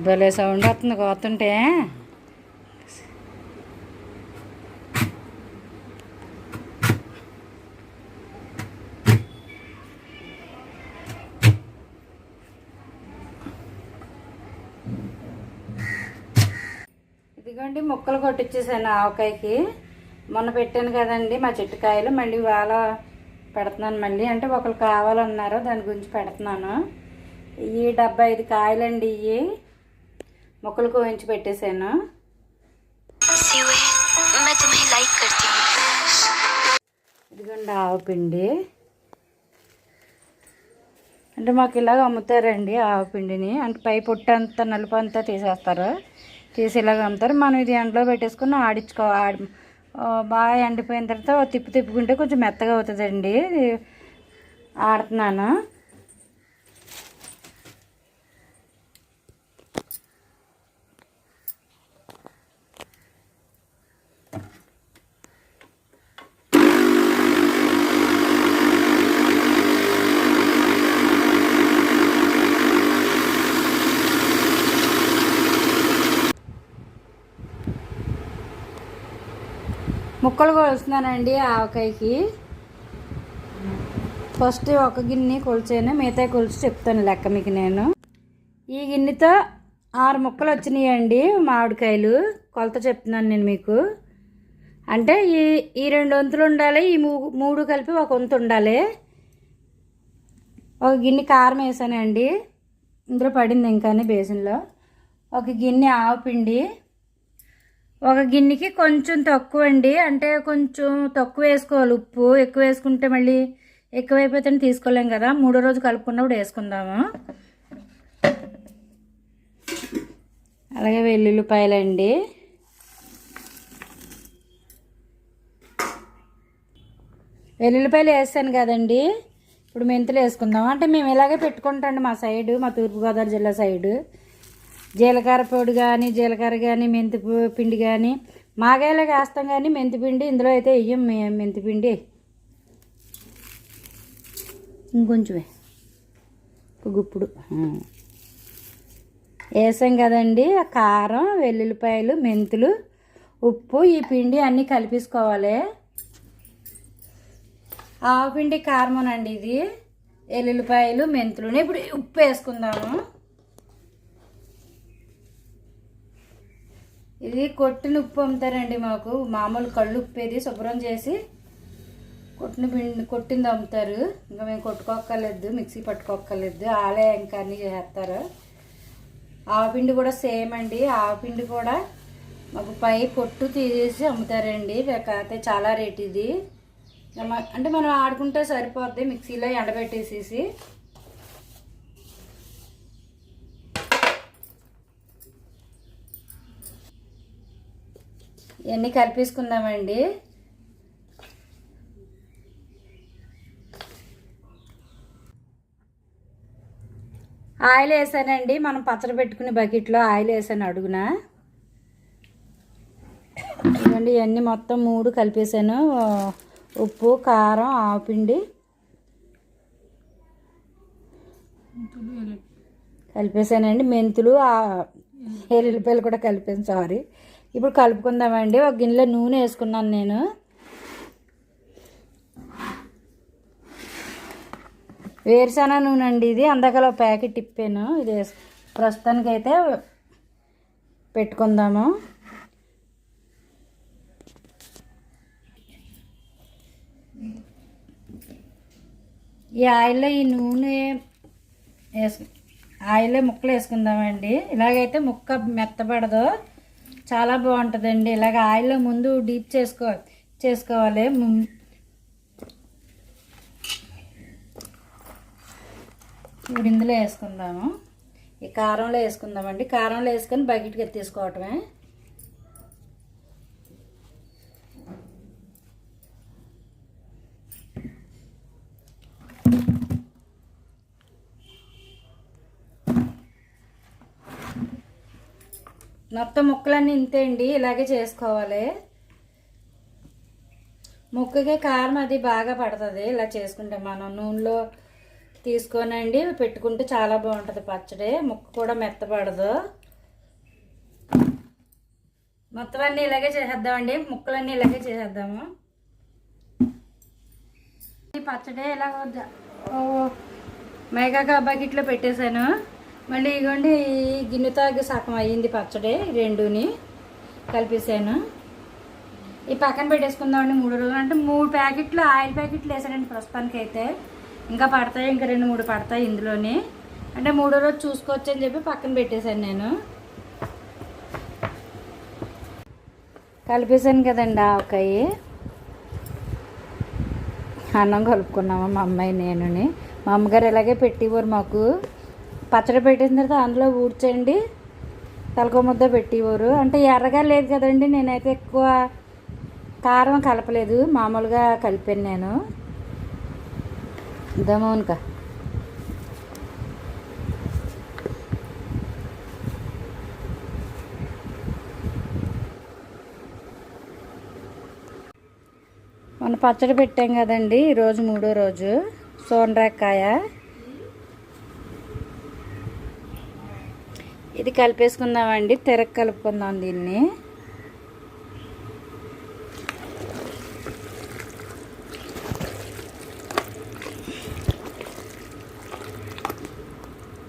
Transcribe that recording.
భలే సౌండ్ వస్తుంది కోతుంటే. ఇదిగోండి ముక్కలు కొట్టించేసాను ఆవకాయకి. మొన్న పెట్టాను కదండి మా చెట్టుకాయలు, మళ్ళీ ఇవాళ పెడుతున్నాను. మళ్ళీ అంటే ఒకరు కావాలన్నారు, దాని గురించి పెడుతున్నాను. ఇవి 75 కాయలండి. ఇవి ముక్కలు కోయించి పెట్టేశాను. ఇదిగోండి ఆవపిండి. అంటే మాకు ఇలాగ అమ్ముతారండి ఆవపిండిని. అంటే పై పొట్టు అంతా నలుపు అంతా తీసేస్తారు, తీసి ఇలాగ అమ్ముతారు. మనం ఇది ఎండలో పెట్టేసుకుని బాగా ఎండిపోయిన తర్వాత తిప్పుకుంటే కొంచెం మెత్తగా అవుతుందండి. ఆడుతున్నాను. ముక్కలు కొలుస్తున్నానండి ఆవకాయకి. ఫస్ట్ ఒక గిన్నె కొలిచాను, మిగతా కొలిచి చెప్తాను లెక్క మీకు నేను. ఈ గిన్నెతో 6 ముక్కలు వచ్చినాయండి మామిడికాయలు. కొలత చెప్తున్నాను నేను మీకు. అంటే ఈ 2 వంతులు ఉండాలి, ఈ 3 కలిపి 1 వంతు ఉండాలి. ఒక గిన్నె కారం వేసానండి, ఇందులో పడింది ఇంకానే బేసిన్లో. ఒక గిన్నె ఆవపిండి, ఒక గిన్నెకి కొంచెం తక్కువ అండి. అంటే కొంచెం తక్కువ వేసుకోవాలి ఉప్పు. ఎక్కువ వేసుకుంటే మళ్ళీ ఎక్కువైపోతే తీసుకోలేం కదా. 3వ రోజు కలుపుకున్నప్పుడు వేసుకుందాము. అలాగే వెల్లుల్లిపాయలండి. వెల్లుల్లిపాయలు వేస్తాను కదండి. ఇప్పుడు మెంతులు వేసుకుందాం. అంటే మేము ఇలాగే పెట్టుకుంటాండి మా సైడు, మా తూర్పుగోదావరి జిల్లా సైడు. జీలకర్ర పొడి కానీ, జీలకర్ర కానీ, మెంతి పిండి కానీ మాగాయలాగా వేస్తాం కానీ మెంతిపిండి ఇందులో అయితే వెయ్యం. మెంతిపిండి ఇంకొంచెం గుప్పుడు వేసాం కదండి. కారం, వెల్లుల్లిపాయలు, మెంతులు, ఉప్పు, ఈ పిండి అన్నీ కలిపేసుకోవాలి. ఆవపిండి కారమనండి ఇది. వెల్లుల్లిపాయలు, మెంతులు. ఇప్పుడు ఉప్పు వేసుకుందాము. ఇది కొట్టిన ఉప్పు అమ్ముతారండి మాకు. మామూలు కళ్ళు ఉప్పేది శుభ్రం చేసి కొట్టింది అమ్ముతారు. ఇంకా మేము కొట్టుకోక్కర్లేదు, మిక్సీ పట్టుకోక్కర్లేదు. ఆలే ఇంకా అన్నీ చేస్తారు. ఆవపిండి కూడా సేమ్ అండి. ఆవపిండి కూడా మాకు పై పొట్టు తీసేసి అమ్ముతారండి. కాకపోతే చాలా రేట్ ఇది. అంటే మనం ఆడుకుంటే సరిపోద్ది, మిక్సీలో ఎండబెట్టేసేసి. ఇవన్నీ కలిపేసుకుందామండి. ఆయిల్ వేసానండి. మనం పచ్చడి పెట్టుకునే బకెట్లో ఆయిల్ వేసాను అడుగున. ఇవ్వండి ఇవన్నీ మొత్తం 3 కలిపేసాను. ఉప్పు, కారం, ఆవపిండి కలిపేసానండి. మెంతులు, ఎల్లుల్లిపాయలు కూడా కలిపాను, సారీ. ఇప్పుడు కలుపుకుందామండి. ఒక గిన్నెలో నూనె వేసుకున్నాను నేను. వేరుశనగ నూనె అండి ఇది. అందాకలో ప్యాకెట్ ఇప్పాను. ఇది ప్రస్తుతానికైతే పెట్టుకుందాము. ఈ ఆయిల్లో ఈ నూనె ఆయిల్లో ముక్కలు వేసుకుందామండి. ఇలాగైతే ముక్క మెత్తపడదు, చాలా బాగుంటుందండి. ఇలాగ ఆయిల్లో ముందు డీప్ చేసుకోవాలి. ఇప్పుడు ఇందులో వేసుకుందాము. ఈ కారంలో వేసుకుందామండి. కారంలో వేసుకొని బకెట్కి ఎత్తేసుకోవటమే. మొత్తం ముక్కలన్నీ ఇంతే అండి. ఇలాగే చేసుకోవాలి. ముక్కకి కారం అది బాగా పడుతుంది ఇలా చేసుకుంటే. మనం నూనెలో తీసుకోనండి పెట్టుకుంటే చాలా బాగుంటుంది పచ్చడి. ముక్క కూడా మెత్తపడదు. మొత్తం అన్నీ ఇలాగే చేసేద్దామండి, ముక్కలన్నీ ఇలాగే చేసేద్దాము. ఈ పచ్చడి ఇలా మైగా బకెట్లో పెట్టేశాను. మళ్ళీ ఇగోండి గిన్నెతో సగం అయ్యింది పచ్చడి, రెండుని కలిపేసాను. ఈ పక్కన పెట్టేసుకుందామండి 3 రోజులు. అంటే 3 ప్యాకెట్లు ఆయిల్ ప్యాకెట్లు వేసానండి ప్రస్తుతానికి అయితే. ఇంకా పడతాయి, ఇంకా 2-3 పడతాయి ఇందులోని. అంటే 3వ రోజు చూసుకోవచ్చు అని చెప్పి పక్కన పెట్టేశాను నేను. కలిపేసాను కదండి ఆవకాయ. అన్నం కలుపుకున్నాము మా అమ్మాయి నేనుని. మా అమ్మగారు ఇలాగే పెట్టేవారు మాకు. పచ్చడి పెట్టేసిన తర్వాత అందులో ఊడ్చండి తలకో ముద్ద పెట్టేవారు. అంటే ఎర్రగా లేదు కదండి, నేనైతే ఎక్కువ కారం కలపలేదు, మామూలుగా కలిపాను నేను. దమోన్కా మొన్న పచ్చడి పెట్టాం కదండి, ఈరోజు 3వ రోజు. సోనరాకాయ ఇది కలిపేసుకుందామండి, తిరగ కలుపుకుందాం దీన్ని.